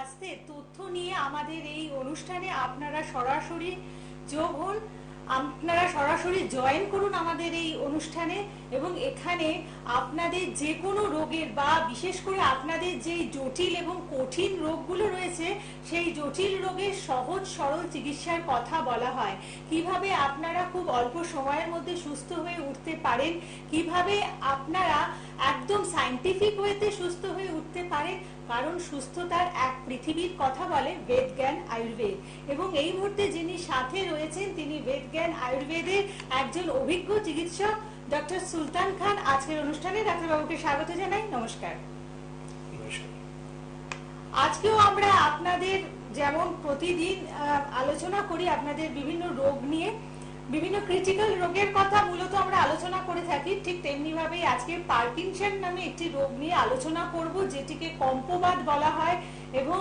স্বাস্থ্যের তথ্য নিয়ে আমাদের এই অনুষ্ঠানে আপনারা সরাসরি যোগ হন, আপনারা সরাসরি জয়েন করুন আমাদের এই অনুষ্ঠানে। এবং এখানে আপনাদের যে কোনো রোগের বা বিশেষ করে আপনাদের যেই জটিল এবং কঠিন রোগগুলো রয়েছে সেই জটিল রোগের সহজ সরল চিকিৎসার কথা বলা হয়। কিভাবে আপনারা খুব অল্প সময়ের মধ্যে সুস্থ হয়ে উঠতে পারেন, কিভাবে আপনারা একদম সায়েন্টিফিক ওয়েতে সুস্থ হয়ে উঠতে পারেন, কারণ সুস্থতার এক পৃথিবীর কথা বলে বেদ জ্ঞান আয়ুর্বেদ। এবং এই মুহূর্তে যিনি সাথে রয়েছেন তিনি বেদ জ্ঞান আয়ুর্বেদের একজন অভিজ্ঞ চিকিৎসক ডক্টর সুলতান খান। আজকের অনুষ্ঠানে ডাক্তারবাবুকে স্বাগত জানাই। নমস্কার। আজকেও আমরা আপনাদের যেমন প্রতিদিন আলোচনা করি আপনাদের বিভিন্ন রোগ নিয়ে, বিভিন্ন ক্রিটিক্যাল রোগের কথা মূলত আমরা আলোচনা করে থাকি, ঠিক তেমনি ভাবেই আজকে পার্কিনসন নামে একটি রোগ নিয়ে আলোচনা করব যেটিকে কম্পবাত বলা হয়। এবং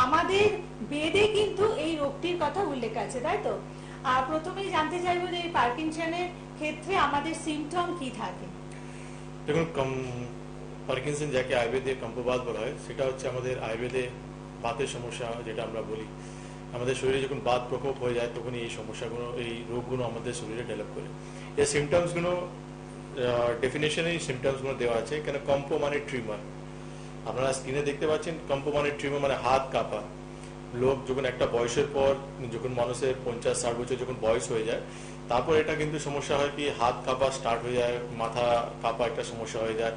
আমাদের বেদে কিন্তু এই রোগটির কথা উল্লেখ আছে, তাই তো? প্রথমেই জানতে চাইবো যে এই পার্কিনসনের ক্ষেত্রে আমাদের সিমটম কি থাকে। দেখুন, পার্কিনসন যাকে আয়ুর্বেদে কম্পবাত বলা হয় সেটা হচ্ছে আমাদের আয়ুর্বেদে বাতের সমস্যা, যেটা আমরা বলি আমাদের শরীরে যখন বাত প্রকোপ হয়ে যায় তখনই এই সমস্যাগুলো, এই রোগগুলো আমাদের শরীরে ডেভেলপ করে। এই সিমটমসগুলো ডেফিনেশনে সিমটমসগুলো দেওয়া আছে। কেন কম্পো মানে ট্রিমার, আপনারা স্ক্রিনে দেখতে পাচ্ছেন। কম্পো মানে ট্রিমার মানে হাত কাঁপা। লোক যখন একটা বয়সের পর, যখন মানুষের 50-60 বছর যখন বয়স হয়ে যায় তারপর এটা কিন্তু সমস্যা হয় কি হাত কাঁপা স্টার্ট হয়ে যায়, মাথা কাঁপা একটা সমস্যা হয়ে যায়।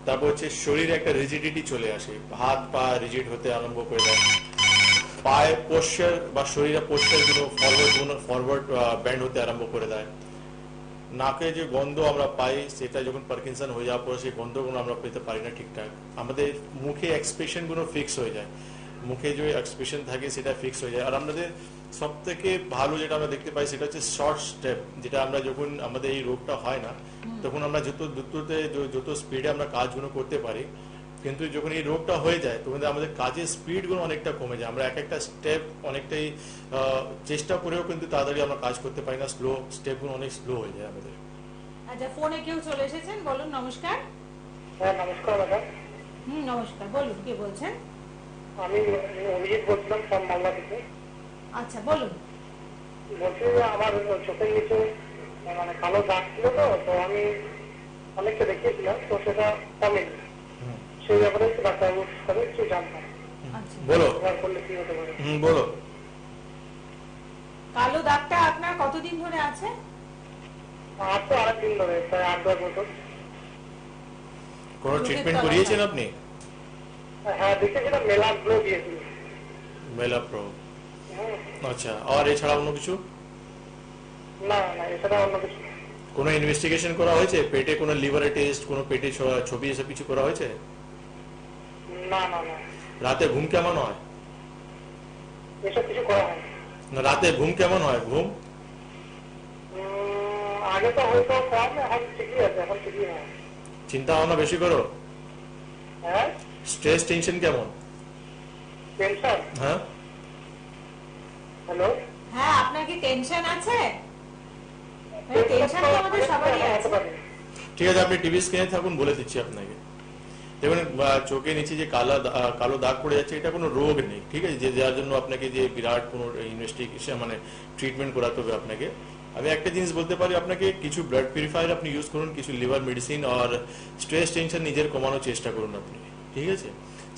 তারপর হচ্ছে শরীরে একটা রিজিডিটি চলে আসে, হাত পা রিজিড হতে আরম্ভ করে দেয়, পায়ে পোশ্চার বা শরীরে পোশ্চার গুলো ফরওয়ার্ড ব্যান্ড হতে আরম্ভ করে দেয়। নাকে যে গন্ধ আমরা পাই সেটা যখন পার্কিনসন হয়ে যাওয়ার পর সেই গন্ধগুলো আমরা পেতে পারি না ঠিকঠাক। আমাদের মুখে এক্সপ্রেশন গুলো ফিক্স হয়ে যায়, মুখে যে এক্সপ্রেশন থাকে সেটা ফিক্স হয়ে যায়। আর আমাদের সব থেকে ভালো যেটা আমরা দেখতে পাই সেটা হচ্ছে শর্ট স্টেপ, যেটা আমরা যখন আমাদের এই রোগটা হয় না তখন আমরা যত স্পিডে আমরা কাজগুলো করতে পারি, কিন্তু যখন এই রোগটা হয়ে যায় তখন আমাদের কাজের স্পিড গুলো অনেকটা কমে যায়। আমরা এক একটা স্টেপ অনেকটাই চেষ্টা করেও কিন্তু তাড়াতাড়ি আমরা কাজ করতে পারি না, স্লো স্টেপ গুলো অনেক স্লো হয়ে যায় আমাদের। আচ্ছা, ফোনে কেউ চলে এসেছেন, বলুন। নমস্কার। হ্যাঁ, নমস্কার ম্যাডাম। নমস্কার, বলুন কে বলছেন? আমি অভিজিৎ বলছিলাম ফ্রম মালদা থেকে। আচ্ছা, বলুন। বলছি যে আমার চোখের নিচে মানে কালো দাগ ছিল, তো আমি অনেককে দেখিয়েছিলাম, তো সেটা কমেনি। সেই ব্যাপারে একটু ডাক্তারবাবুর সাথে একটু জানতাম। বলো। করলে কি হতে পারে? বলো। কালো দাগটা আপনার কতদিন ধরে আছে? আর তো আরেকদিন ধরে, প্রায় 8-10 বছর। কোনো ট্রিটমেন্ট করিয়েছেন আপনি? হ্যাঁ, দেখেছিলাম, মেলাপ্রো দিয়েছিল। মেলাপ্রো, আচ্ছা। আর এছাড়া অন্য কিছু? না না, এছাড়া অন্য কিছু। কোনো ইনভেস্টিগেশন করা হয়েছে? পেটে কোনো লিভারে টেস্ট, কোনো পেটে ছবি এসব কিছু করা হয়েছে? না না না। রাতে ঘুম কেমন হয়? এসব কিছু করা হয় না, রাতে ঘুম কেমন হয়? ঘুম আগে তো হয়তো কম, এখন ঠিকই আছে, এখন ঠিকই হয়। চিন্তা ভাবনা বেশি করো? হ্যাঁ। স্ট্রেস টেনশন কেমন? টেনশন? হ্যাঁ। হ্যালো। হ্যাঁ, আপনার কি টেনশন আছে? টেনশন তো আমাদের সবারই আছে। ঠিক আছে, আপনি টিভি স্ক্রিনে থাকুন, বলে দিচ্ছি আপনাকে। দেখুন, চোখে নিচে যে কালো দাগ পড়ে যাচ্ছে, এটা কোনো রোগ নেই, ঠিক আছে, যে যার জন্য আপনাকে যে বিরাট কোনো ইনভেস্টিগেশন মানে ট্রিটমেন্ট করাতে হবে আপনাকে। আমি একটা জিনিস বলতে পারি আপনাকে, কিছু ব্লাড পিউরিফায়ার আপনি ইউজ করুন, কিছু লিভার মেডিসিন, আর স্ট্রেস টেনশন নিজের কমানোর চেষ্টা করুন আপনি, ঠিক আছে।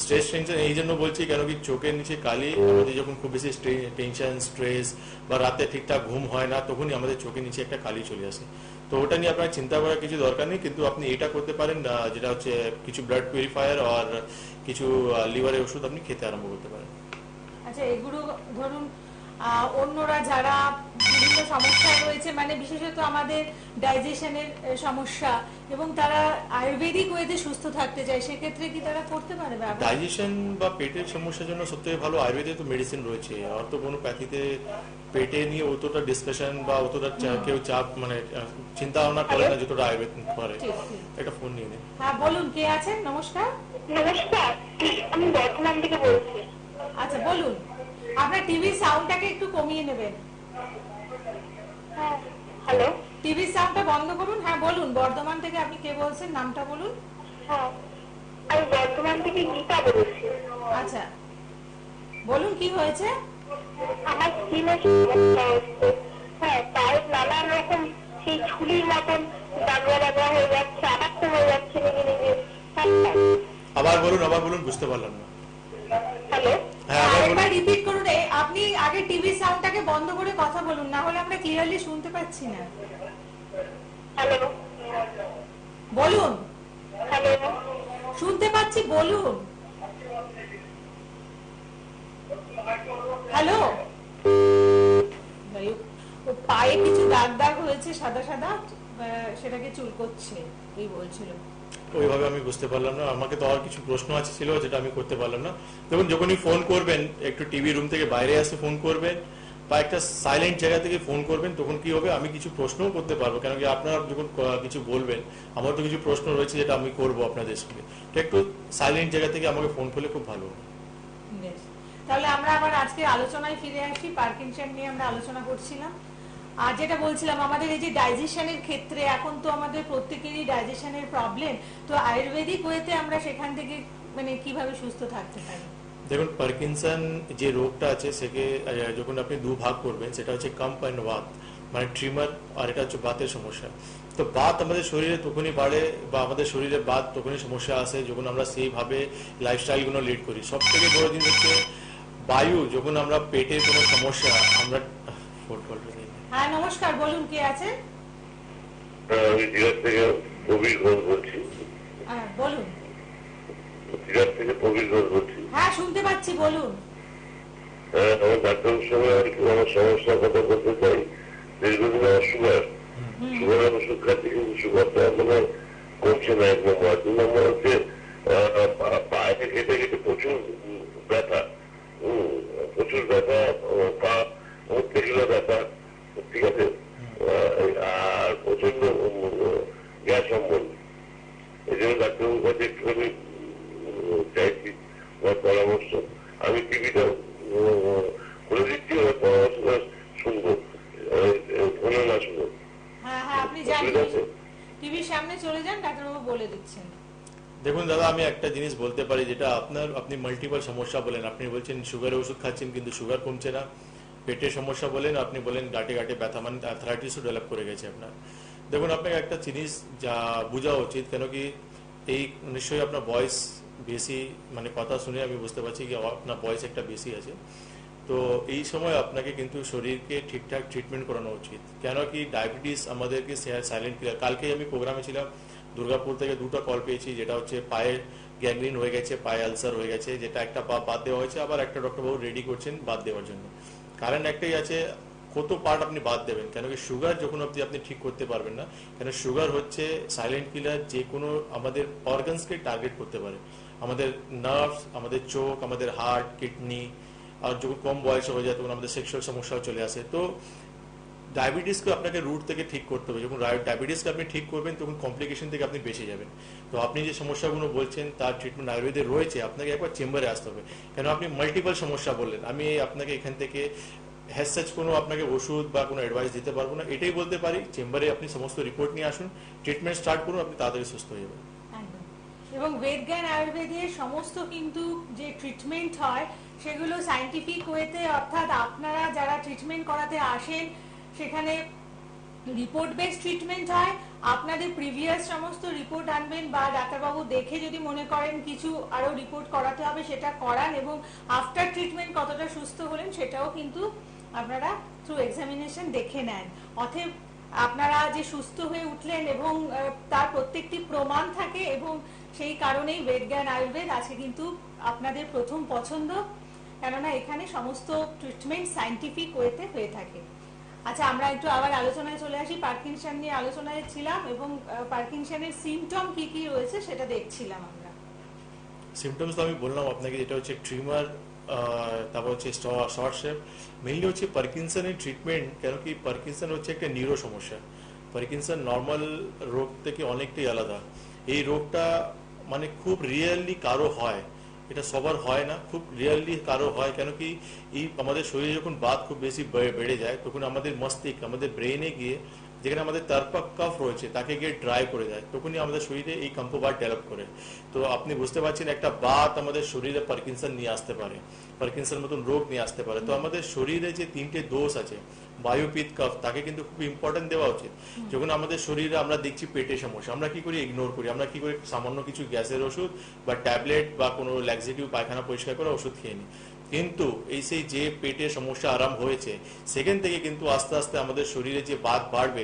স্ট্রেস টেনশন এই জন্য বলছি কেন কি চোখের নিচে কালি, আমাদের যখন খুব বেশি টেনশন স্ট্রেস বা রাতে ঠিকঠাক ঘুম হয় না তখনই আমাদের চোখের নিচে একটা কালি চলে আসে। তো ওটা নিয়ে আপনার চিন্তা করার কিছু দরকার নেই, কিন্তু আপনি এটা করতে পারেন, যেটা হচ্ছে কিছু ব্লাড পিউরিফায়ার আর কিছু লিভারের ওষুধ আপনি খেতে আরম্ভ করতে পারেন। আচ্ছা, এগুলো ধরুন অন্যরা যারা বিভিন্ন সমস্যায় রয়েছে, মানে বিশেষত আমাদের ডাইজেশনের সমস্যা, এবং তারা আয়ুর্বেদিক ওয়েতে সুস্থ থাকতে চায়, সেক্ষেত্রে কি তারা করতে পারে? ডাইজেশন বা পেটের সমস্যার জন্য সবথেকে ভালো আয়ুর্বেদে তো মেডিসিন রয়েছে, আর তো কোনো প্যাথিতে পেটে নিয়ে অতটা ডিসকাশন বা অতটা কেউ চাপ মানে চিন্তা ভাবনা করে না যতটা আয়ুর্বেদ করে। একটা ফোন নিয়ে নিন। হ্যাঁ, বলুন, কে আছেন? নমস্কার। নমস্কার, আমি বর্ধমান থেকে বলছি। আচ্ছা, বলুন। আপনার টিভির সাউন্ডটাকে একটু কমিয়ে নেবেন। হ্যাঁ, হ্যালো। টিভির সাউন্ডটা বন্ধ করুন। হ্যাঁ, বলুন। বর্ধমান থেকে আপনি কে বলছেন, নামটা বলুন। হ্যাঁ, আমি বর্ধমান থেকে গীতা বলছি। আচ্ছা, বলুন কি হয়েছে? আমার স্কিনের সমস্যা হচ্ছে। হ্যাঁ, পায়ের নানান রকম সেই ছুরির মতন দাগা দাগা হয়ে যাচ্ছে, আবার হয়ে যাচ্ছে নিজে নিজে। হ্যাঁ, আবার বলুন, বুঝতে পারলাম না। হ্যালো, হ্যাঁ, আবার বলুন। আরেকবার রিপিট করুন। আপনি আগে টিভি সাউন্ডটাকে বন্ধ করে কথা বলুন, না হলে আমরা ক্লিয়ারলি শুনতে পাচ্ছি না। হ্যালো, বলুন। হ্যালো, শুনতে পাচ্ছি, বলুন। হ্যালো। পায়ে কিছু দাগ দাগ হয়েছে সাদা সাদা, সেটাকে চুলকোচ্ছে এই বলছিল। ওইভাবে আমি বুঝতে পারলাম না। আমাকে তো আর কিছু প্রশ্ন আছে ছিল যেটা আমি করতে পারলাম না। দেখুন, যখনই ফোন করবেন একটু টিভি রুম থেকে বাইরে আসে ফোন করবেন বা একটা সাইলেন্ট জায়গা থেকে ফোন করবেন, তখন কি হবে আমি কিছু প্রশ্নও করতে পারবো, কেন কি আপনারা যখন কিছু বলবেন আমার তো কিছু প্রশ্ন রয়েছে যেটা আমি করবো আপনাদের সঙ্গে। তো একটু সাইলেন্ট জায়গা থেকে আমাকে ফোন করলে খুব ভালো হবে। বেশ। তাহলে আমরা আবার আজকে আলোচনায় ফিরে আসি। পার্কিনসন নিয়ে আমরা আলোচনা করছিলাম। আর যেটা বলছিলাম, আমাদের এই যে ডাইজেশনের ক্ষেত্রে এখন তো আমাদের প্রত্যেকেরই ডাইজেশনের প্রবলেম, তো আয়ুর্বেদিক ওয়েতে আমরা সেখান থেকে মানে কিভাবে সুস্থ থাকতে পারি? দেখুন, পার্কিনসন যে রোগটা আছে সেকে যখন আপনি দুভাগ করবেন, সেটা হচ্ছে কাম্প অ্যান্ড বাত, মানে ট্রিমার, আর এটা হচ্ছে বাতের সমস্যা। তো বাত আমাদের শরীরে তখনই বাড়ে বা আমাদের শরীরে বাত তখনই সমস্যা আসে যখন আমরা সেইভাবে লাইফস্টাইলগুলো লিড করি। সব থেকে বড় জিনিস হচ্ছে বায়ু, যখন আমরা পেটের কোনো সমস্যা আমরা হ্যাঁ, নমস্কার, বলুন কে আছে? আমি দিঘার থেকে প্রবীর ঘোষ বলছি। বলুন। দিঘার থেকে প্রবীর ঘোষ বলছি। হ্যাঁ, শুনতে পাচ্ছি, বলুন। আমার ডাক্তারের সঙ্গে আর কি আমার সমস্যার কথা বলতে চাই। দীর্ঘদিন আমার সুগারের ওষুধ খাচ্ছি, কিন্তু সুগারটা মানে কমছে না। 1 নম্বর। 2 নম্বর হচ্ছে পায়ে কেটে কেটে প্রচুর ব্যথা, প্রচুর ব্যথা, পা মধ্যে গেলে ব্যথা, ঠিক আছে, আর প্রচন্ড গ্যাস অম্বল। এই জন্য ডাক্তারবাবুর কাছে একটুখানি চাইছি আমার পরামর্শ। আমি টিভিটা করে দিচ্ছি, আমার পরামর্শটা শুনবো, ফোনে না শুনবো। হ্যাঁ, আপনি যান, টিভির সামনে চলে যান, ডাক্তারবাবু বলে দিচ্ছেন। দেখুন দাদা, আমি একটা জিনিস বলতে পারি, যেটা আপনি মাল্টিপল সমস্যা বলেন। আপনি বলছেন সুগারের ওষুধ খাচ্ছেন কিন্তু সুগার কমছে না, পেটের সমস্যা বলেন, আপনি বলেন গাঁটে গাঁটে ব্যথা, মানে আর্থ্রাইটিসও ডেভেলপ করে গেছে আপনার। দেখুন, আপনাকে একটা জিনিস যা বোঝা উচিত, কেন কি এই নিশ্চয়ই আপনার বয়স বেশি, মানে কথা শুনে আমি বুঝতে পারছি কি আপনার বয়স একটা বেশি আছে। তো এই সময় আপনাকে কিন্তু শরীরকে ঠিকঠাক ট্রিটমেন্ট করানো উচিত, কেন কি ডায়াবেটিস আমাদেরকে সাইলেন্ট কিলার। কালকে আমি প্রোগ্রামে ছিলাম, দুর্গাপুর থেকে 2টা কল পেয়েছি, যেটা হচ্ছে পায়ের গ্যাংগ্রিন হয়ে গেছে, পায়ে আলসার হয়ে গেছে, যেটা একটা পা বাদ দেওয়া হয়েছে, আবার একটা ডক্টরবাবু রেডি করছেন বাদ দেওয়ার জন্য। কারণ একটাই আছে, কত পার্ট আপনি বাদ দেবেন, কেন কি সুগার যখন আপনি ঠিক করতে পারবেন না, কেন সুগার হচ্ছে সাইলেন্ট কিলার, যে কোনো আমাদের অর্গানসকে টার্গেট করতে পারে, আমাদের নার্ভস, আমাদের চোখ, আমাদের হার্ট, কিডনি। আর যখন কম বয়সে হয়ে যায় তখন আমাদের সেক্সুয়াল সমস্যাও চলে আসে। তো ডায়াবেটিসকে আপনাকে রুট থেকে ঠিক করতে হবে। যখন ডায়াবেটিসকে আপনি ঠিক করবেন তখন কমপ্লিকেশন থেকে আপনি বেঁচে যাবেন। তো আপনি যে সমস্যাগুলো বলছেন তার ট্রিটমেন্ট আয়ুর্বেদে রয়েছে, আপনাকে একবার চেম্বারে আসতে হবে, কেন আপনি মাল্টিপল সমস্যা বললেন। আমি আপনাকে এখান থেকে হ্যাজ কোনো আপনাকে ওষুধ বা কোনো অ্যাডভাইস দিতে পারবো না। এটাই বলতে পারি, চেম্বারে আপনি সমস্ত রিপোর্ট নিয়ে আসুন, ট্রিটমেন্ট স্টার্ট করুন, আপনি তাড়াতাড়ি সুস্থ হয়ে যাবেন। এবং বেদজ্ঞান আয়ুর্বেদের সমস্ত কিন্তু যে ট্রিটমেন্ট হয় সেগুলো সায়েন্টিফিক ওয়েতে, অর্থাৎ আপনারা যারা ট্রিটমেন্ট করাতে আসেন সেখানে রিপোর্ট বেস ট্রিটমেন্ট হয়। আপনাদের প্রিভিয়াস সমস্ত রিপোর্ট আনবেন, বা ডাক্তারবাবু দেখে যদি মনে করেন কিছু আরো রিপোর্ট করাতে হবে সেটা করান, এবং আফটার ট্রিটমেন্ট কতটা সুস্থ হলেন সেটাও কিন্তু আপনারা থ্রু এক্সামিনেশন দেখে নেন। অতএব আপনারা যে সুস্থ হয়ে উঠলেন এবং তার প্রত্যেকটি প্রমাণ থাকে, এবং সেই কারণেই বেদজ্ঞান আয়ুর্বেদ আজকে কিন্তু আপনাদের প্রথম পছন্দ, কেননা এখানে সমস্ত ট্রিটমেন্ট সায়েন্টিফিক ওয়েতে হয়ে থাকে। আচ্ছা, আমরা একটু আবার আলোচনায় চলে আসি। পার্কিনসন নিয়ে আলোচনায় ছিলাম এবং পার্কিনসনের সিমটম কি কি রয়েছে সেটা দেখছিলাম আমরা। সিমটমস তো আমি বললাম আপনাকে, যেটা হচ্ছে ট্রিমার, তারপর হচ্ছে শর্ট শেপ, মেইনলি হচ্ছে পার্কিনসনের ট্রিটমেন্ট। কেন কি পার্কিনসন হচ্ছে একটা নিউরো সমস্যা। পার্কিনসন নর্মাল রোগ থেকে অনেকটাই আলাদা। এই রোগটা মানে খুব রিয়েলি কারো হয়, এটা সবার হয় না, খুব রিয়েলি কারো হয়। কেন কি এই আমাদের শরীরে যখন বাত খুব বেশি বেড়ে যায় তখন আমাদের মস্তিষ্ক, আমাদের ব্রেনে গিয়ে যেখানে আমাদের তারপক কাফ রয়েছে তাকে গিয়ে ড্রাই করে দেয়, তখনই আমাদের শরীরে এই কম্পোবাত ডেভেলপ করে। তো আপনি বুঝতে পারছেন একটা বাত আমাদের শরীরে পার্কিনসন নিয়ে আসতে পারে, পার্কিনসন মতন রোগ নিয়ে আসতে পারে। তো আমাদের শরীরে যে 3টে দোষ আছে বায়ু পিত্ত কফ, তাকে কিন্তু খুব ইম্পর্টেন্ট দেওয়া উচিত। যখন আমাদের শরীরে আমরা দেখছি পেটে সমস্যা, আমরা কি করি, ইগনোর করি, আমরা কি করি, সামান্য কিছু গ্যাসের ওষুধ বা ট্যাবলেট বা কোনো ল্যাক্সেটিভ পায়খানা পরিষ্কার করে ওষুধ খেয়ে নিই। কিন্তু এই সেই যে পেটে সমস্যা আরাম হয়েছে সেখান থেকে কিন্তু আস্তে আস্তে আমাদের শরীরে যে বাত বাড়বে,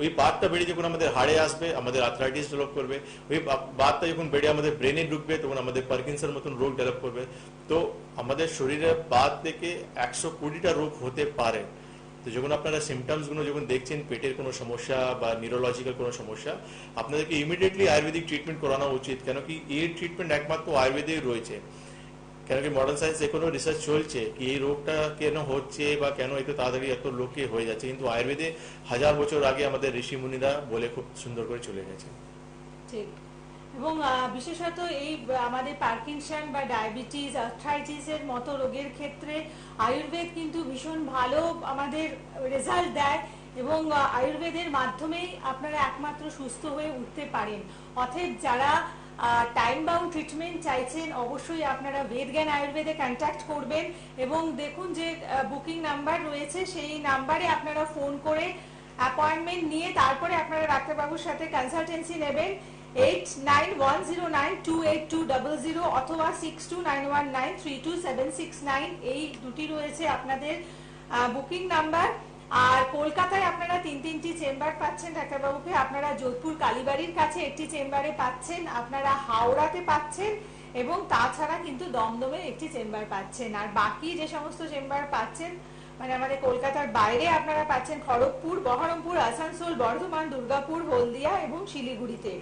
ওই বাতটা বেড়ে যখন আমাদের হাড়ে আসবে আমাদের আর্থ্রাইটিস ডেভেলপ করবে, ওই বাতটা যখন বেড়ে আমাদের ব্রেনে ঢুকবে তখন আমাদের পার্কিনসন মতন রোগ ডেভেলপ করবে। তো আমাদের শরীরে বাত থেকে 120টা রোগ হতে পারে। তো যখন আপনারা সিমটমস গুলো যখন দেখছেন পেটের কোনো সমস্যা বা নিউরোলজিক্যাল কোনো সমস্যা, আপনাদেরকে ইমিডিয়েটলি আয়ুর্বেদিক ট্রিটমেন্ট করানো উচিত। কেন কি এই ট্রিটমেন্ট একমাত্র আয়ুর্বেদেই রয়েছে। কেন কি মডার্ন সায়েন্স এখনো রিসার্চ চলছে কি এই রোগটা কেন হচ্ছে বা কেন এত তাড়াতাড়ি এত লোকে হয়ে যাচ্ছে, কিন্তু আয়ুর্বেদে 1000 বছর আগে আমাদের ঋষি মুনিরা বলে খুব সুন্দর করে চলে গেছে। ঠিক। এবং বিশেষত এই আমাদের পার্কিনসন বা ডায়াবেটিস, আর্থ্রাইটিস এর মতো রোগের ক্ষেত্রে আয়ুর্বেদ কিন্তু ভীষণ ভালো আমাদের রেজাল্ট দেয়, এবং আয়ুর্বেদের মাধ্যমেই আপনারা একমাত্র সুস্থ হয়ে উঠতে পারেন। অতএব যারা টাইম বাউন্ড ট্রিটমেন্ট চাইছেন অবশ্যই আপনারা বেদজ্ঞান আয়ুর্বেদে কন্ট্যাক্ট করবেন, এবং দেখুন যে বুকিং নাম্বার রয়েছে সেই নাম্বারে আপনারা ফোন করে অ্যাপয়েন্টমেন্ট নিয়ে তারপরে আপনারা ডাক্তারবাবুর সাথে কনসালটেন্সি নেবেন। 8910928200 অথবা 6291932769 এই দুটি রয়েছে আপনাদের বুকিং নাম্বার। আর কলকাতায় আপনারা 3টি চেম্বার পাচ্ছেন ডাক্তারবাবুকে। আপনারা যোধপুর কালীবাড়ির কাছে একটি চেম্বারে পাচ্ছেন, আপনারা হাওড়াতে পাচ্ছেন, এবং তাছাড়া কিন্তু দমদমে একটি চেম্বার পাচ্ছেন। আর বাকি যে সমস্ত চেম্বার পাচ্ছেন মানে আমাদের কলকাতার বাইরে আপনারা পাচ্ছেন খড়গপুর, বহরমপুর, আসানসোল, বর্ধমান, দুর্গাপুর, হলদিয়া এবং শিলিগুড়িতে।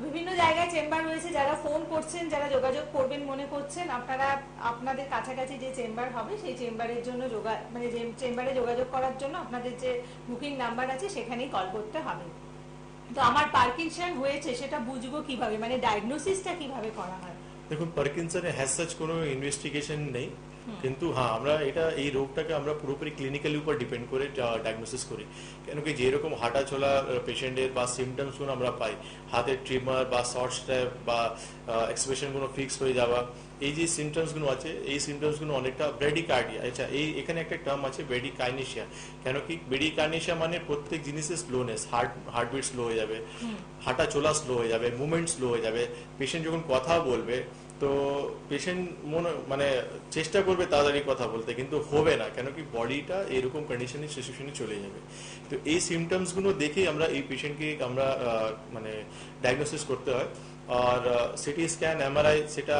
বিভিন্ন জায়গায় চেম্বার রয়েছে। যারা ফোন করছেন, যারা যোগাযোগ করবেন মনে করছেন, আপনারা আপনাদের কাছাকাছি যে চেম্বার হবে সেই চেম্বারের জন্য মানে যে চেম্বারে যোগাযোগ করার জন্য আপনাদের যে বুকিং নাম্বার আছে সেখানেই কল করতে হবে। তো আমার পার্কিনসন হয়েছে সেটা বুঝবো কিভাবে, মানে ডায়াগনোসিসটা কিভাবে করা হয়? দেখুন, পার্কিনসনে হ্যাজ সাচ কোনো ইনভেস্টিগেশন নেই, কিন্তু হ্যাঁ আমরা এই রোগটাকে আমরা পুরোপুরি ক্লিনিক্যালি উপর ডিপেন্ড করে ডায়াগনোসিস করি। কেন কি যেরকম হাঁটা চলা পেশেন্টের বা সিমটমস গুলো আমরা পাই, হাতের ট্রিমার বা শর্ট স্ট্র্যাপ বা এক্সপ্রেশন গুলো ফিক্স হয়ে যাওয়া, এই যে সিমটমস গুলো আছে এই সিমটমস গুলো অনেকটা ব্রেডিকার্ডিয়া। আচ্ছা, এখানে একটা টার্ম আছে ব্রেডিকাইনেশিয়া। কেন কি ব্রেডিকাইনেশিয়া মানে প্রত্যেক জিনিসের স্লোনেস, হার্টবিট স্লো হয়ে যাবে, হাঁটা চলা স্লো হয়ে যাবে, মুভমেন্ট স্লো হয়ে যাবে। পেশেন্ট যখন কথা বলবে তো পেশেন্ট মানে চেষ্টা করবে তাড়াতাড়ি কথা বলতে, কিন্তু হবে না, কেন কি বডিটা এরকম কন্ডিশনে সিচুয়েশনে চলে যাবে। তো এই সিমটমস গুলো দেখেই আমরা এই পেশেন্টকে আমরা মানে ডায়াগনোসিস করতে হয়। আর সিটি স্ক্যান, এমআরআই সেটা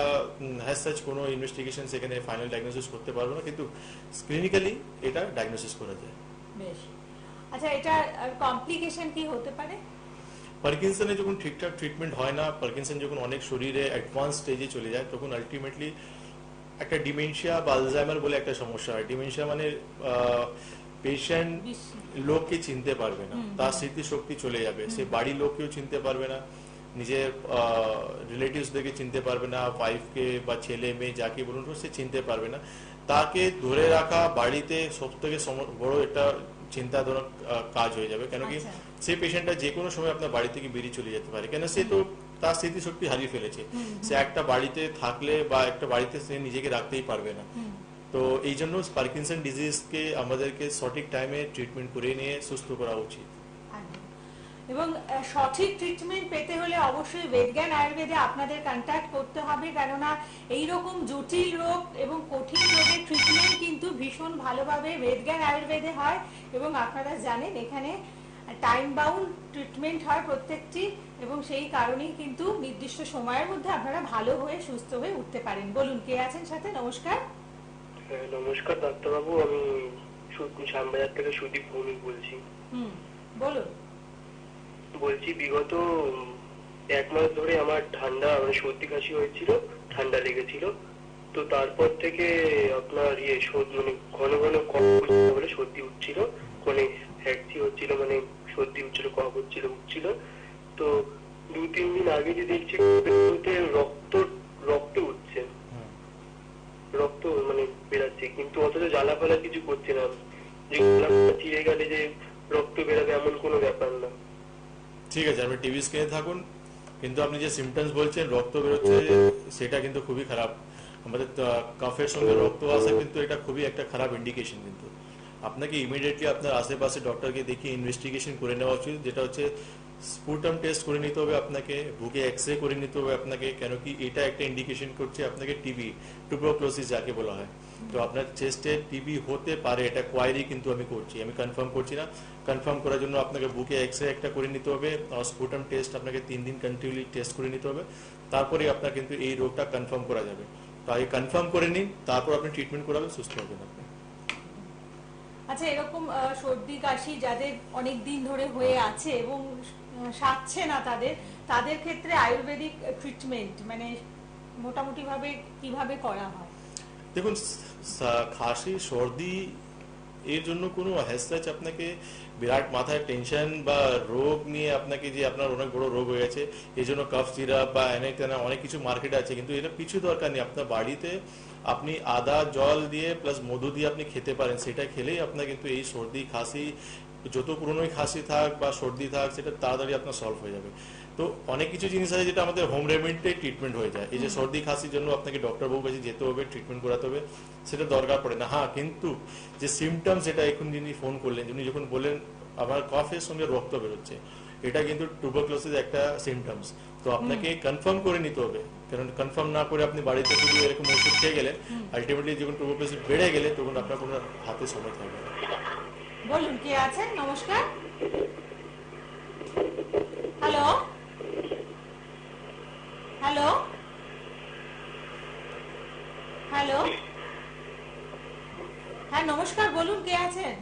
হ্যাজ সাচ কোনো ইনভেস্টিগেশন সেখানে ফাইনাল ডায়াগনোসিস করতে পারবো না, কিন্তু ক্লিনিক্যালি এটা ডায়াগনোসিস করা যায়। বেশ। আচ্ছা, এটা কমপ্লিকেশন কি হতে পারে? পার্কিনসনে যখন ঠিকঠাক ট্রিটমেন্ট হয় না, পার্কিনসন যখন অনেক শরীরে অ্যাডভান্স স্টেজে চলে যায়, তখন আলটিমেটলি একটা ডিমেনশিয়া বা আলজাইমার বলে একটা সমস্যা হয়। ডিমেনশিয়া মানে পেশেন্ট লোককে চিনতে পারবে না, তার স্মৃতিশক্তি চলে যাবে, সে বাড়ির লোককেও চিনতে পারবে না, নিজের রিলেটিভসদেরকে চিনতে পারবে না, ওয়াইফকে বা ছেলে মেয়ে যাকে বলুন সে চিনতে পারবে না। তাকে ধরে রাখা বাড়িতে সব থেকে বড় একটা চিন্তাজনক কাজ হয়ে যাবে। কেন কি সেই পেশেন্টটা যে কোনো সময় আপনার বাড়ি থেকে বেরিয়ে চলে যেতে পারে, কেন সে তো তার স্মৃতিশক্তি হারিয়ে ফেলেছে। সে একটা বাড়িতে থাকলে বা একটা বাড়িতে সে নিজেকে রাখতেই পারবে না। তো এই জন্য পার্কিনসন ডিজিজকে আমাদেরকে সঠিক টাইমে ট্রিটমেন্ট করে নিয়ে সুস্থ করা উচিত। এবং সঠিক ট্রিটমেন্ট পেতে হলে অবশ্যই বেদজ্ঞান আয়ুর্বেদে আপনাদের কন্ট্যাক্ট করতে হবে, কেননা এইরকম জটিল রোগ এবং কঠিন রোগের ট্রিটমেন্ট কিন্তু ভীষণ ভালোভাবে বেদজ্ঞান আয়ুর্বেদে হয়। এবং আপনারা জানেন এখানে টাইম বাউন্ড ট্রিটমেন্ট হয় প্রত্যেকটি, এবং সেই কারণেই কিন্তু নির্দিষ্ট সময়ের মধ্যে আপনারা ভালো হয়ে সুস্থ হয়ে উঠতে পারেন। বলুন, কে আছেন সাথে? নমস্কার। নমস্কার ডাক্তারবাবু, আমি শ্যামবাজার থেকে সুদীপ ভৌমিক বলছি। বলুন। বলছি বিগত 1 মাস ধরে আমার ঠান্ডা মানে সর্দি কাশি হয়েছিল, ঠান্ডা লেগেছিল। তো তারপর থেকে আপনার মানে ঘন ঘন কফ বলে সর্দি উঠছিল, মানে হ্যাকসি হচ্ছিল, মানে সর্দি উঠছিল, কফ হচ্ছিল, উঠছিল। তো 2-3 দিন আগে যে দেখছি রক্ত উঠছে, রক্ত মানে বেরাচ্ছে, কিন্তু অথচ জ্বালা ফালা কিছু করছে না। যে চিড়ে গেলে যে রক্ত বেরাবে এমন ঠিক আছে, আপনি টিভি স্ক্রিনে থাকুন, কিন্তু আপনি যে সিমটমস বলছেন রক্ত বেরোচ্ছে, সেটা কিন্তু খুবই খারাপ। আমাদের কফের সঙ্গে রক্ত আসা কিন্তু এটা খুবই একটা খারাপ ইন্ডিকেশন। কিন্তু আপনাকে ইমিডিয়েটলি আপনার আশেপাশে ডক্টরকে দেখিয়ে ইনভেস্টিগেশন করে নেওয়া উচিত, যেটা হচ্ছে স্পুটাম টেস্ট করে নিতে হবে আপনাকে, বুকে এক্সরে করে নিতে হবে আপনাকে, কেন কি এটা একটা ইন্ডিকেশন করছে আপনাকে টিবি, টুবারকুলোসিস যাকে বলা হয়। তো আপনার চেস্টে টিবি হতে পারে, এটা কোয়ারি কিন্তু আমি করছি, আমি কনফার্ম করছি না। কনফার্ম করার জন্য আপনাকে বুকে এক্সরে একটা করে নিতে হবে, আর স্পুটাম টেস্ট আপনাকে 3 দিন কন্টিনিউলি টেস্ট করে নিতে হবে, তারপরে আপনার কিন্তু এই রোগটা কনফার্ম করা যাবে। তো আগে কনফার্ম করে নিন, তারপর আপনি ট্রিটমেন্ট করাবেন, সুস্থ হবেন আপনি। আচ্ছা, এরকম সর্দি কাশি যাদের অনেক দিন ধরে হয়ে আছে এবং সারছে না, তাদের ক্ষেত্রে আয়ুর্বেদিক ট্রিটমেন্ট মানে মোটামুটি ভাবে কিভাবে করা হয়? দেখুন, খাসি সর্দি এর জন্য কোনো হ্যাসটাচ আপনাকে বিরাট মাথায় টেনশন বা রোগ নিয়ে আপনাকে যে আপনার অনেক বড় রোগ হয়ে গেছে এই জন্য কফ সিরাপ বা এনাইটেনা অনেক কিছু মার্কেটে আছে, কিন্তু এটা কিছু দরকার নেই। আপনার বাড়িতে আপনি আদা জল দিয়ে প্লাস মধু দিয়ে আপনি খেতে পারেন, সেটা খেলেই আপনার কিন্তু এই সর্দি খাসি, যত পুরনোই খাসি থাক বা সর্দি থাক, সেটা তাড়াতাড়ি আপনার সলভ হয়ে যাবে। তো অনেক কিছু জিনিস আছে যেটা আমাদের হোম রেমেডিতে ট্রিটমেন্ট হয়ে যায়। এই যে সর্দি খাসির জন্য আপনাকে ডক্টর বাবুর কাছে যেতে হবে, ট্রিটমেন্ট করাতে হবে, সেটা দরকার পড়ে না। হ্যাঁ, কিন্তু যে সিমটমস, যেটা এখন যিনি ফোন করলেন, যিনি যখন বললেন আমার কফের সঙ্গে রক্ত বেরোচ্ছে, এটা কিন্তু টুবারকুলোসিস একটা সিমটমস। তো আপনাকে কনফার্ম করে নিতে হবে, কারণ কনফার্ম না করে আপনি বাড়িতে শুধু এরকম ওষুধ খেয়ে গেলে আলটিমেটলি যখন টুবারকুলোসিস বেড়ে গেলে তখন আপনার কোনো হাতে সময় থাকবে না। বলুন, কে আছেন? নমস্কার। হ্যালো হ্যালো হ্যালো, হ্যাঁ নমস্কার, বলুন কে আছেন?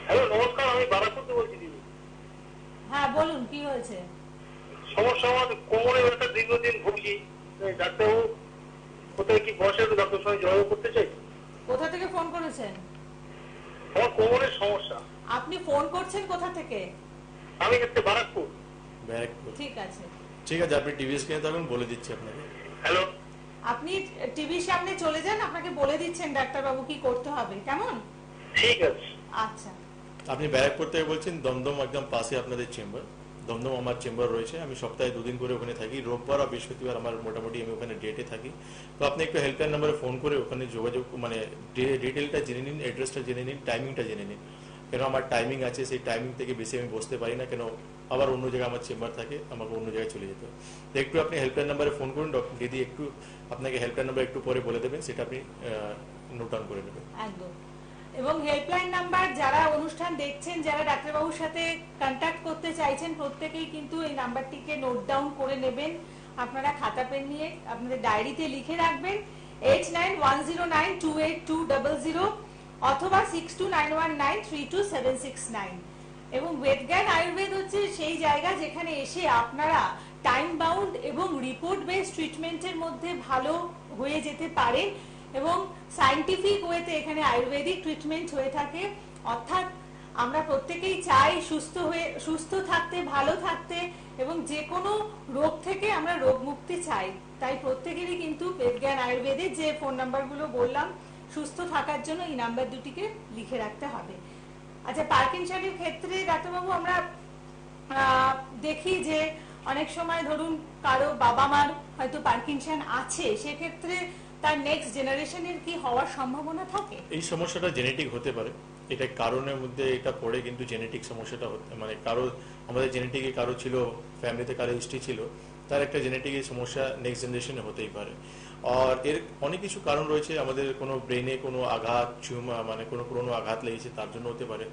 হ্যালো, নমস্কার, আমি বারাকপুর থেকে বলছি দিদি। হ্যাঁ বলুন, কি হয়েছে? সমস্যা, আমার কোমরে ব্যথা দীর্ঘদিন ভুগছি। ডাক্তারবাবু কোথায় কি বসে, একটু ডাক্তার সঙ্গে যোগাযোগ করতে চাই। কোথা থেকে ফোন করেছেন? আমার কোমরের সমস্যা। আপনি ফোন করছেন কোথা থেকে? আমি হচ্ছে বারাকপুর। ব্যারাকপুর। ঠিক আছে, ঠিক আছে, আপনি টিভি স্ক্রিনে থাকুন, বলে দিচ্ছি আপনাকে। হ্যালো, আপনি টিভির সামনে চলে যান, আপনাকে বলে দিচ্ছেন ডাক্তারবাবু কি করতে হবে, কেমন? ঠিক আছে। আচ্ছা, আপনি ব্যারাকপুর থেকে বলছেন, দমদম একদম পাশে আপনাদের চেম্বার। দমদম আমার চেম্বার রয়েছে, আমি সপ্তাহে 2 দিন করে ওখানে থাকি, রোববার আর বৃহস্পতিবার আমার মোটামুটি আমি ওখানে ডেটে থাকি। তো আপনি একটু হেল্পলাইন নাম্বারে ফোন করে ওখানে যোগাযোগ, মানে ডিটেলটা জেনে নিন, অ্যাড্রেসটা জেনে নিন, টাইমিংটা জেনে নিন। কেন আমার টাইমিং আছে, সেই টাইমিং থেকে বেশি আমি বসতে পারি না, কেন আবার অন্য জায়গায় আমার চেম্বার থাকে, আমাকে অন্য জায়গায় চলে যেতে হয়। তো একটু আপনি হেল্পলাইন নাম্বারে ফোন করুন, ডক্টর দিদি একটু আপনাকে হেল্পলাইন নাম্বার একটু পরে বলে দেবেন, সেটা আপনি নোট ডাউন করে নেবেন। একদম। এবং হেল্পলাইন নাম্বার যারা অনুষ্ঠান দেখছেন, যারা ডাক্তারবাবুর সাথে কন্ট্যাক্ট করতে চাইছেন, প্রত্যেকেই কিন্তু এই নাম্বারটিকে নোট ডাউন করে নেবেন। আপনারা খাতা পেন নিয়ে আপনাদের ডায়েরিতে লিখে রাখবেন 8910928200 অথবা 6291932769। এবং ওয়েদজ্ঞান আয়ুর্বেদ হচ্ছে সেই জায়গা যেখানে এসে আপনারা টাইম বাউন্ড এবং রিপোর্ট বেসড ট্রিটমেন্টের মধ্যে ভালো হয়ে যেতে পারেন, এবং সায়েন্টিফিক ওয়েতে এখানে আয়ুর্বেদিক ট্রিটমেন্ট হয়ে থাকে। অর্থাৎ আমরা প্রত্যেকেই চাই সুস্থ থাকতে, ভালো থাকতে, এবং যে কোনো রোগ থেকে আমরা রোগ মুক্তি চাই। তাই প্রত্যেকেরই কিন্তু বেদজ্ঞান আয়ুর্বেদের যে ফোন নাম্বারগুলো বললাম, সুস্থ থাকার জন্য এই নাম্বার দুটিকে লিখে রাখতে হবে। আচ্ছা, পার্কিনসনের ক্ষেত্রে ডাক্তারবাবু আমরা দেখি যে অনেক সময় ধরুন কারো বাবা মার হয়তো পার্কিনসন আছে, সেক্ষেত্রে তার নেক্সট জেনারেশনের কি হওয়ার সম্ভাবনা থাকে? এই সমস্যাটা জেনেটিক হতে পারে, এটা কারণের মধ্যে এটা পড়ে, কিন্তু জেনেটিক সমস্যাটা মানে কারো আমাদের জেনেটিকে কারো ছিল, ফ্যামিলিতে কারো হিস্ট্রি ছিল, তার একটা জেনেটিক সমস্যা নেক্সট জেনারেশনে হতেই পারে। আর এর অনেক কিছু কারণ রয়েছে, আমাদের কোনো ব্রেনে কোনো আঘাত, মানে কোনো পুরোনো আঘাত লেগেছে তার জন্য হতে পারে,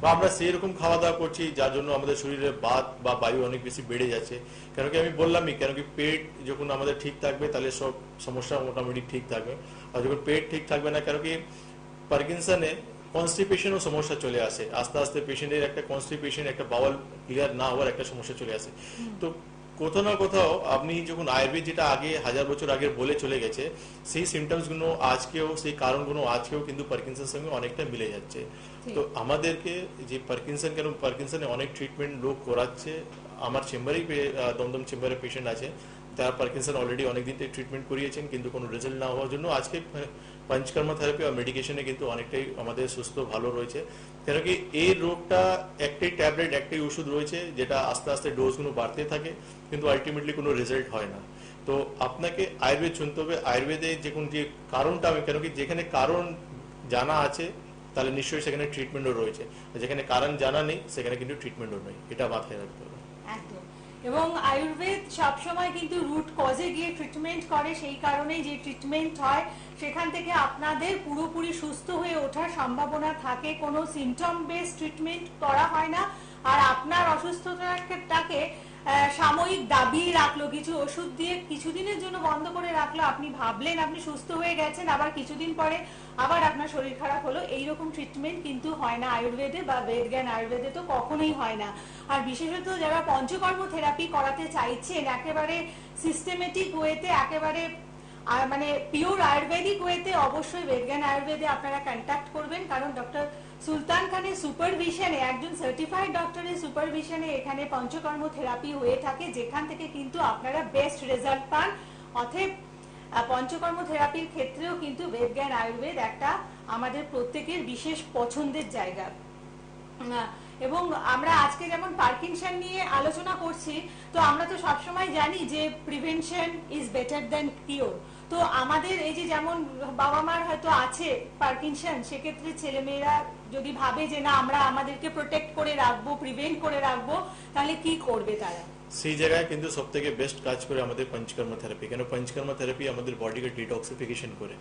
বা আমরা সেই রকম খাওয়া দাওয়া করছি যার জন্য আমাদের শরীরে বাত বা বায়ু অনেক বেশি বেড়ে যাচ্ছে। কেন কি আমি বললামই, কেন কি পেট যখন আমাদের ঠিক থাকবে তাহলে সব সমস্যা মোটামুটি ঠিক থাকবে, আর যখন পেট ঠিক থাকবে না, কেন কি পার্কিনসনে কনস্টিপেশনও সমস্যা চলে আসে, আস্তে আস্তে পেশেন্টের একটা কনস্টিপেশন, একটা বাওয়াল ক্লিয়ার না হওয়ার একটা সমস্যা চলে আসে। তো কোথাও না কোথাও আপনি যখন আয়ুর্বেদ যেটা আগে 1000 বছর আগে বলে চলে গেছে, সেই সিমটমস গুলো আজকেও, সেই কারণগুলো আজকেও কিন্তু পার্কিনসনের সঙ্গে অনেকটা মিলে যাচ্ছে। তো আমাদেরকে যে পার্কিনসন, কেন পার্কিনসনে অনেক ট্রিটমেন্ট লোক করাচ্ছে, আমার চেম্বারেই দমদম চেম্বারে পেশেন্ট আছে, তারা পার্কিনসন অলরেডি অনেকদিন থেকে ট্রিটমেন্ট করিয়েছেন, কিন্তু কোনো রেজাল্ট না হওয়ার জন্য আজকে পঞ্চকর্মা থেরাপি আর মেডিকেশনে কিন্তু অনেকটাই আমাদের সুস্থ ভালো রয়েছে। কেন কি এই রোগটা একটাই ট্যাবলেট, একটাই ওষুধ রয়েছে যেটা আস্তে আস্তে ডোজগুলো বাড়তে থাকে, কিন্তু আলটিমেটলি কোনো রেজাল্ট হয় না। তো আপনাকে আয়ুর্বেদ শুনতে হবে। আয়ুর্বেদে যে কারণটা, আমি কেন কি যেখানে কারণ জানা আছে তাহলে নিশ্চয়ই সেখানে ট্রিটমেন্টও রয়েছে, যেখানে কারণ জানা নেই সেখানে কিন্তু ট্রিটমেন্টও নেই, এটা মাথায় রাখতে হবে। একদম। এবং আয়ুর্বেদ সবসময় কিন্তু রুট কজে গিয়ে ট্রিটমেন্ট করে, সেই কারণেই যে ট্রিটমেন্ট হয় সেখান থেকে আপনাদের পুরোপুরি সুস্থ হয়ে ওঠার সম্ভাবনা থাকে। কোনো সিমটম বেস ট্রিটমেন্ট করা হয় না। আর আপনার অসুস্থতাটাকে সাময়িক দাবিয়ে রাখলো, কিছু ওষুধ দিয়ে কিছুদিনের জন্য বন্ধ করে রাখলো, আপনি ভাবলেন আপনি সুস্থ হয়ে গেছেন, আবার কিছুদিন পরে আবার আপনার শরীর খারাপ হলো, এইরকম ট্রিটমেন্ট কিন্তু হয় না আয়ুর্বেদে বা বেদজ্ঞান আয়ুর্বেদে তো কখনোই হয় না। আর বিশেষত যারা পঞ্চকর্ম থেরাপি করাতে চাইছেন একেবারে সিস্টেমেটিক ওয়েতে, একেবারে মানে পিওর আয়ুর্বেদিক ওয়েতে, অবশ্যই বেদজ্ঞান আয়ুর্বেদে আপনারা কন্ট্যাক্ট করবেন। কারণ ডক্টর সুলতান খানের সুপারভিশনে, একজন সার্টিফাইড ডক্টরের সুপারভিশনে এখানে পঞ্চকর্ম থেরাপি হয়ে থাকে, যেখান থেকে কিন্তু আপনারা বেস্ট রেজাল্ট পান। অতএব পঞ্চকর্ম থেরাপির ক্ষেত্রেও কিন্তু বেদজ্ঞান আয়ুর্বেদ একটা আমাদের প্রত্যেকের বিশেষ পছন্দের জায়গা। এবং আমরা আজকে যেমন পার্কিনসন নিয়ে আলোচনা করছি, তো আমরা তো সবসময় জানি যে prevention is better than cure. তো আমাদের এই যে যেমন বাবা মার হয়তো আছে পার্কিনসন, সেক্ষেত্রে ছেলেমেয়েরা যদি ভাবে যে না আমরা আমাদেরকে প্রোটেক্ট করে রাখবো, প্রিভেন্ট করে রাখবো, তাহলে কি করবে তারা? সেই জায়গায় কিন্তু সব থেকে বেস্ট কাজ করে আমাদের পঞ্চকর্ম থেরাপি। কেন পঞ্চকর্ম থেরাপি আমাদের বডিকে ডিটক্সিফিকেশন করে,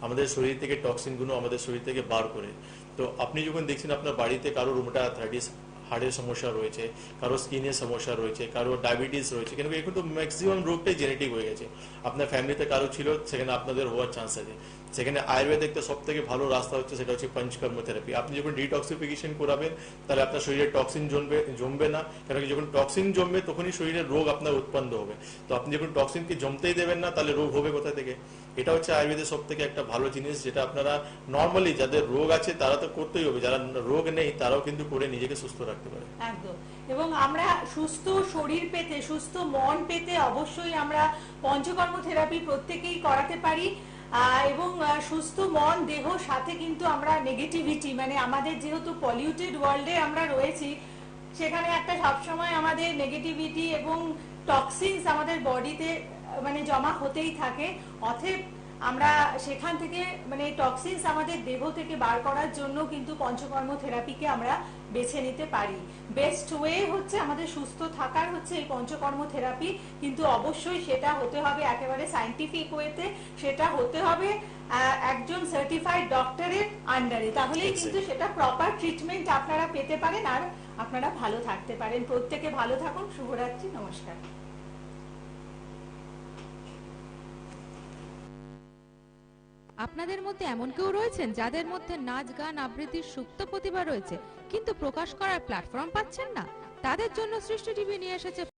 আমাদের শরীর থেকে টক্সিনগুলো আমাদের শরীর থেকে বার করে। তো আপনি যখন দেখছেন আপনার বাড়িতে কারো রুমেটাইটিস, হার্টের সমস্যা রয়েছে, কারো স্কিনের সমস্যা রয়েছে, কারো ডায়াবেটিস রয়েছে, কিন্তু এখন তো ম্যাক্সিমাম রোগটাই জেনেটিক হয়ে গেছে। আপনার ফ্যামিলিতে কারো ছিল, সেখানে আপনাদের হওয়ার চান্স আছে। সেখানে আয়ুর্বেদ একটা সব থেকে ভালো রাস্তা হচ্ছে, সেটা হচ্ছে পঞ্চকর্ম থেরাপি। আপনি যখন ডিটক্সিফিকেশন করাবেন তাহলে আপনার শরীরে টক্সিন জমবে না, কারণ যখন টক্সিন জমবে তখনই শরীরে রোগ আপনার উৎপন্ন হবে। তো আপনি যখন টক্সিনকে জমতেই দেবেন না, তাহলে রোগ হবে কোথা থেকে? এটা হচ্ছে আয়ুর্বেদের সব থেকে একটা ভালো জিনিস, যেটা আপনারা নর্মালি যাদের রোগ আছে তারা তো করতেই হবে, যারা রোগ নেই তারাও কিন্তু করে নিজেকে সুস্থ রাখতে পারে। একদম। এবং আমরা সুস্থ শরীর পেতে, সুস্থ মন পেতে অবশ্যই আমরা পঞ্চকর্ম থেরাপি প্রত্যেকেই করাতে পারি। এবং সুস্থ মন দেহ সাথে কিন্তু আমরা নেগেটিভিটি, মানে আমাদের যেহেতু পলিউটেড ওয়ার্ল্ডে আমরা রয়েছি, সেখানে একটা সবসময় আমাদের নেগেটিভিটি এবং টক্সিনস আমাদের বডিতে মানে জমা হতেই থাকে। অতএব আমরা সেখান থেকে মানে টক্সিনস আমাদের দেহ থেকে বার করার জন্য কিন্তু পঞ্চকর্ম থেরাপিকে আমরা বেছে নিতে পারি। বেস্ট ওয়ে হচ্ছে আমাদের সুস্থ থাকার হচ্ছে এই পঞ্চকর্ম থেরাপি, কিন্তু অবশ্যই সেটা হতে হবে একেবারে সায়েন্টিফিক ওয়েতে, সেটা হতে হবে একজন সার্টিফাইড ডক্টরের আন্ডারে, তাহলেই কিন্তু সেটা প্রপার ট্রিটমেন্ট আপনারা পেতে পারেন আর আপনারা ভালো থাকতে পারেন। প্রত্যেকে ভালো থাকুন। শুভরাত্রি, নমস্কার। আপনাদের মধ্যে এমন কেউ রয়েছেন যাদের মধ্যে নাচ, গান, আবৃত্তির সুপ্ত প্রতিভা রয়েছে, কিন্তু প্রকাশ করার প্ল্যাটফর্ম পাচ্ছেন না? তাদের জন্য সৃষ্টি টিভি নিয়ে এসেছে